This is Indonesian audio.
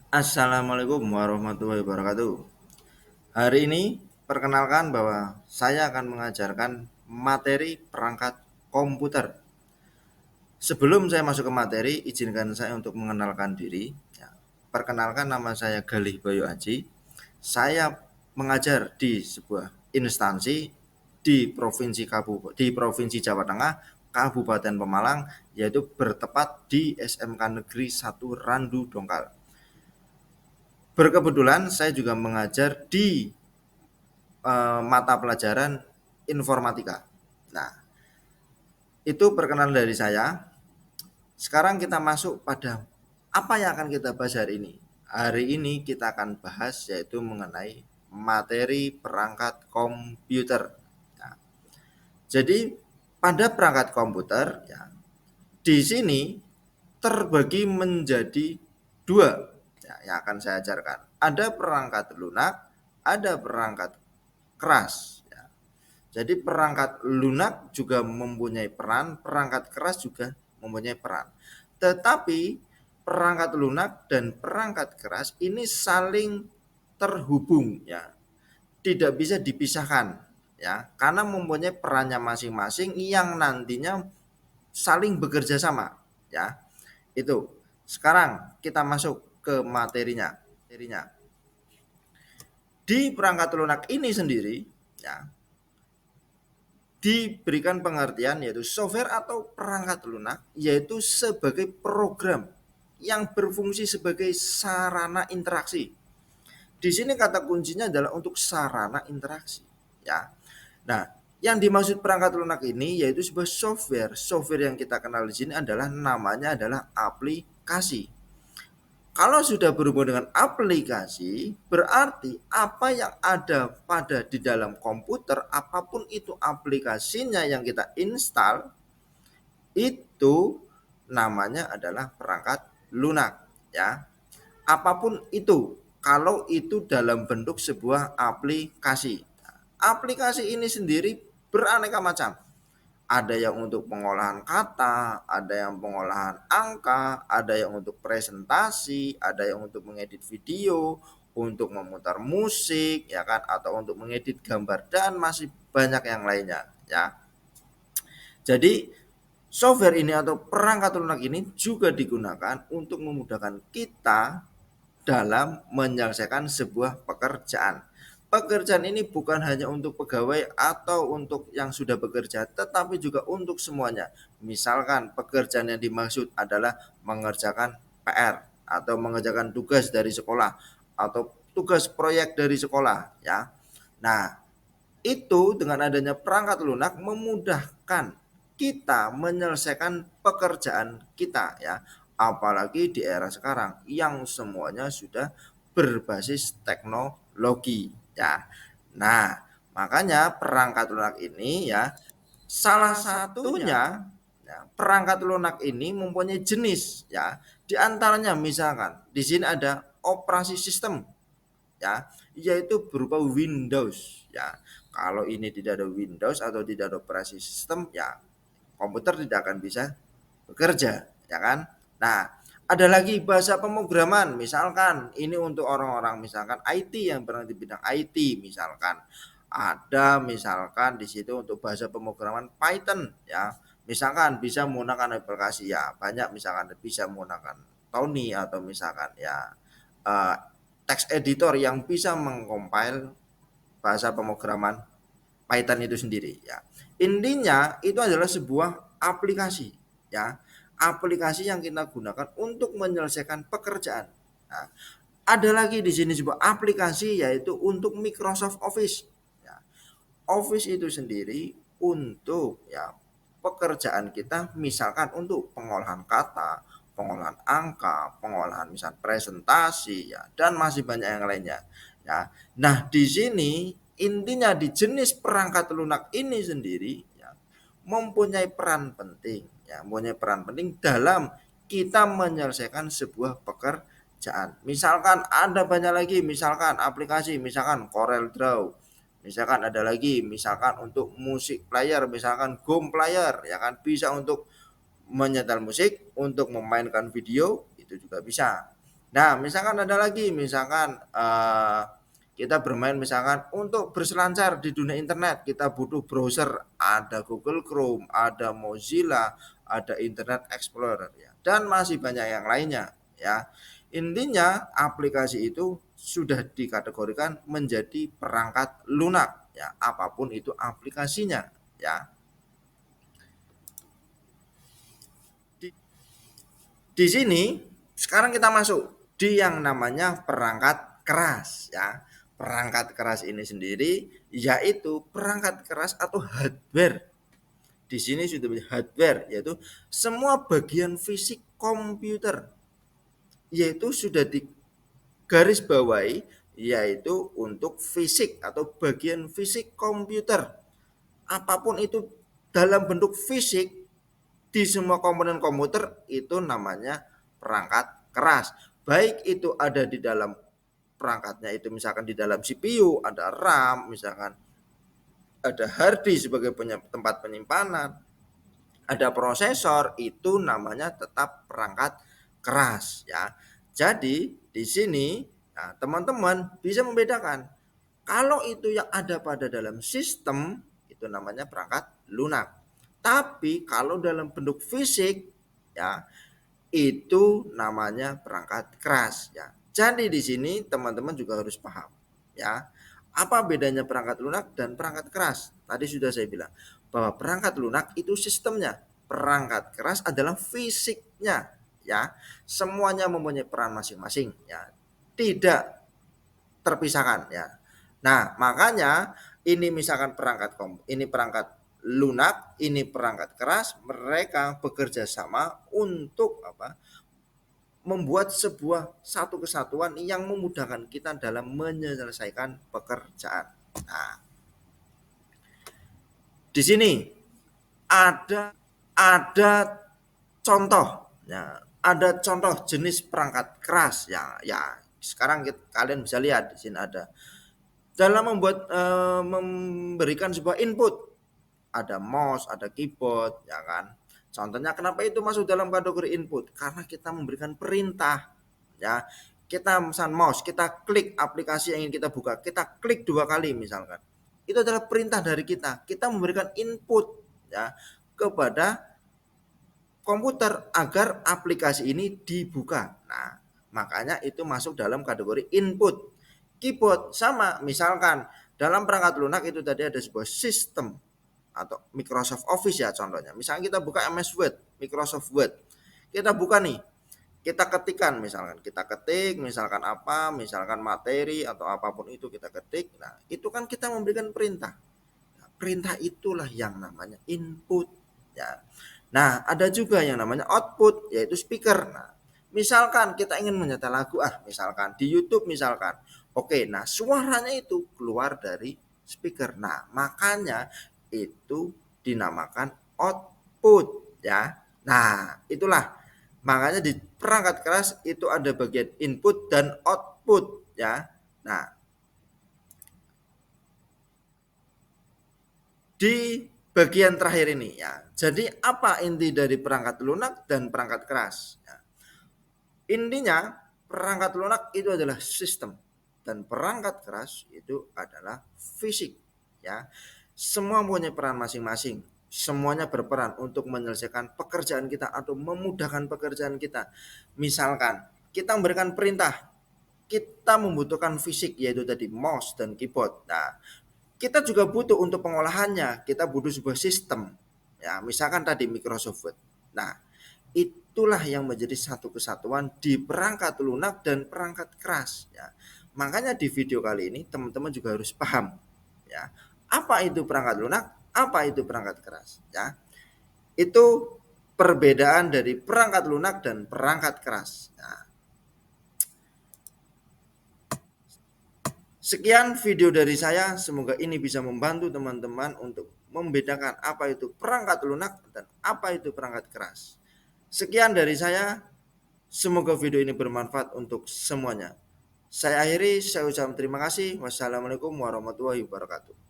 Assalamualaikum warahmatullahi wabarakatuh. Hari ini perkenalkan bahwa saya akan mengajarkan materi perangkat komputer. Sebelum saya masuk ke materi, izinkan saya untuk mengenalkan diri. Ya, perkenalkan, nama saya Galih Bayu Aji. Saya mengajar di sebuah instansi di Provinsi Jawa Tengah, Kabupaten Pemalang, yaitu bertepat di SMK Negeri 1 Randu Dongkal. Berkebetulan saya juga mengajar di mata pelajaran informatika. Nah, itu perkenalan dari saya. Sekarang kita masuk pada apa yang akan kita bahas hari ini. Hari ini kita akan bahas yaitu mengenai materi perangkat komputer. Nah, jadi pada perangkat komputer ya, di sini terbagi menjadi dua ya, yang akan saya ajarkan. Ada perangkat lunak, ada perangkat keras. Ya. Jadi perangkat lunak juga mempunyai peran, perangkat keras juga mempunyai peran. Tetapi perangkat lunak dan perangkat keras ini saling terhubung ya, tidak bisa dipisahkan ya, karena mempunyai perannya masing-masing yang nantinya saling bekerja sama ya. Itu. Sekarang kita masuk ke materinya. Di perangkat lunak ini sendiri ya, diberikan pengertian yaitu software atau perangkat lunak yaitu sebagai program yang berfungsi sebagai sarana interaksi. Di sini kata kuncinya adalah untuk sarana interaksi ya. Nah, yang dimaksud perangkat lunak ini yaitu sebuah software. Software yang kita kenal di sini adalah namanya adalah aplikasi. Kalau sudah berhubungan dengan aplikasi, berarti apa yang ada pada di dalam komputer, apapun itu aplikasinya yang kita install, itu namanya adalah perangkat lunak ya. Apapun itu, kalau itu dalam bentuk sebuah aplikasi. Aplikasi ini sendiri beraneka macam. Ada yang untuk pengolahan kata, ada yang pengolahan angka, ada yang untuk presentasi, ada yang untuk mengedit video, untuk memutar musik, ya kan, atau untuk mengedit gambar dan masih banyak yang lainnya, ya. Jadi software ini atau perangkat lunak ini juga digunakan untuk memudahkan kita dalam menyelesaikan sebuah pekerjaan. Pekerjaan ini bukan hanya untuk pegawai atau untuk yang sudah bekerja, tetapi juga untuk semuanya. Misalkan pekerjaan yang dimaksud adalah mengerjakan PR atau mengerjakan tugas dari sekolah atau tugas proyek dari sekolah ya. Nah, itu dengan adanya perangkat lunak memudahkan kita menyelesaikan pekerjaan kita ya. Apalagi di era sekarang yang semuanya sudah berbasis teknologi ya. Nah, makanya perangkat lunak ini ya, salah satunya ya, perangkat lunak ini mempunyai jenis ya. Di antaranya misalkan di sini ada operasi sistem ya, yaitu berupa Windows ya. Kalau ini tidak ada Windows atau tidak ada operasi sistem ya, komputer tidak akan bisa bekerja ya kan. Nah, ada lagi bahasa pemrograman, misalkan ini untuk orang-orang misalkan IT yang berada di bidang IT misalkan. Ada misalkan di situ untuk bahasa pemrograman Python ya. Misalkan bisa menggunakan aplikasi ya, banyak misalkan bisa menggunakan Tony atau misalkan ya eh, text editor yang bisa mengcompile bahasa pemrograman Python itu sendiri ya. Intinya itu adalah sebuah aplikasi ya. Aplikasi yang kita gunakan untuk menyelesaikan pekerjaan. Nah, ada lagi di sini sebuah aplikasi yaitu untuk Microsoft Office. Ya. Office itu sendiri untuk ya pekerjaan kita misalkan untuk pengolahan kata, pengolahan angka, pengolahan misal presentasi ya dan masih banyak yang lainnya. Ya. Nah, di sini intinya di jenis perangkat lunak ini sendiri ya mempunyai peran penting ya, mempunyai peran penting dalam kita menyelesaikan sebuah pekerjaan. Misalkan ada banyak lagi misalkan aplikasi misalkan Corel Draw. Misalkan ada lagi misalkan untuk musik player misalkan Gom player ya kan, bisa untuk menyetel musik, untuk memainkan video itu juga bisa. Nah, misalkan ada lagi, misalkan kita bermain misalkan untuk berselancar di dunia internet, kita butuh browser, ada Google Chrome, ada Mozilla, ada Internet Explorer ya, dan masih banyak yang lainnya ya. Intinya aplikasi itu sudah dikategorikan menjadi perangkat lunak ya, apapun itu aplikasinya ya. Di, di sini sekarang kita masuk di yang namanya perangkat keras ya. Perangkat keras ini sendiri yaitu perangkat keras atau hardware. Di sini sudah hardware yaitu semua bagian fisik komputer, yaitu sudah digaris bawahi, yaitu untuk fisik atau bagian fisik komputer. Apapun itu dalam bentuk fisik di semua komponen komputer itu namanya perangkat keras. Baik itu ada di dalam perangkatnya, itu misalkan di dalam CPU ada RAM, misalkan ada hard disk sebagai tempat penyimpanan, ada prosesor, itu namanya tetap perangkat keras ya. Jadi di sini nah, teman-teman bisa membedakan kalau itu yang ada pada dalam sistem itu namanya perangkat lunak. Tapi kalau dalam bentuk fisik ya itu namanya perangkat keras ya. Jadi di sini teman-teman juga harus paham ya. Apa bedanya perangkat lunak dan perangkat keras? Tadi sudah saya bilang bahwa perangkat lunak itu sistemnya, perangkat keras adalah fisiknya ya. Semuanya mempunyai peran masing-masing ya. Tidak terpisahkan ya. Nah, makanya ini misalkan ini perangkat lunak, ini perangkat keras, mereka bekerja sama untuk apa? Membuat sebuah satu kesatuan yang memudahkan kita dalam menyelesaikan pekerjaan. Nah, di sini ada contoh ya, ada contoh jenis perangkat keras ya. Sekarang kalian bisa lihat di sini ada dalam memberikan sebuah input, ada mouse, ada keyboard ya kan. Contohnya kenapa itu masuk dalam kategori input? Karena kita memberikan perintah ya. Kita misalkan mouse, kita klik aplikasi yang ingin kita buka, kita klik 2 kali misalkan. Itu adalah perintah dari kita. Kita memberikan input ya kepada komputer agar aplikasi ini dibuka. Nah, makanya itu masuk dalam kategori input. Keyboard sama, misalkan dalam perangkat lunak itu tadi ada sebuah sistem atau Microsoft Office ya contohnya. Misalnya kita buka MS Word, Microsoft Word. Kita buka nih, kita ketikkan misalkan, kita ketik misalkan apa, misalkan materi atau apapun itu kita ketik. Nah, itu kan kita memberikan perintah. Nah, perintah itulah yang namanya input ya. Nah, ada juga yang namanya output yaitu speaker. Nah, misalkan kita ingin menyetel lagu misalkan di YouTube misalkan. Oke, nah suaranya itu keluar dari speaker. Nah, makanya itu dinamakan output ya. Nah, itulah makanya di perangkat keras itu ada bagian input dan output ya. Nah, di bagian terakhir ini ya. Jadi apa inti dari perangkat lunak dan perangkat keras? Ya. Intinya perangkat lunak itu adalah sistem dan perangkat keras itu adalah fisik ya. Semua punya peran masing-masing. Semuanya berperan untuk menyelesaikan pekerjaan kita atau memudahkan pekerjaan kita. Misalkan kita memberikan perintah, kita membutuhkan fisik yaitu tadi mouse dan keyboard. Nah, kita juga butuh untuk pengolahannya, kita butuh sebuah sistem. Ya, misalkan tadi Microsoft Word. Nah, itulah yang menjadi satu kesatuan di perangkat lunak dan perangkat keras ya. Makanya di video kali ini teman-teman juga harus paham ya. Apa itu perangkat lunak? Apa itu perangkat keras ya? Itu perbedaan dari perangkat lunak dan perangkat keras. Nah, sekian video dari saya, semoga ini bisa membantu teman-teman untuk membedakan apa itu perangkat lunak dan apa itu perangkat keras. Sekian dari saya, semoga video ini bermanfaat untuk semuanya. Saya akhiri, saya ucapkan terima kasih. Wassalamualaikum warahmatullahi wabarakatuh.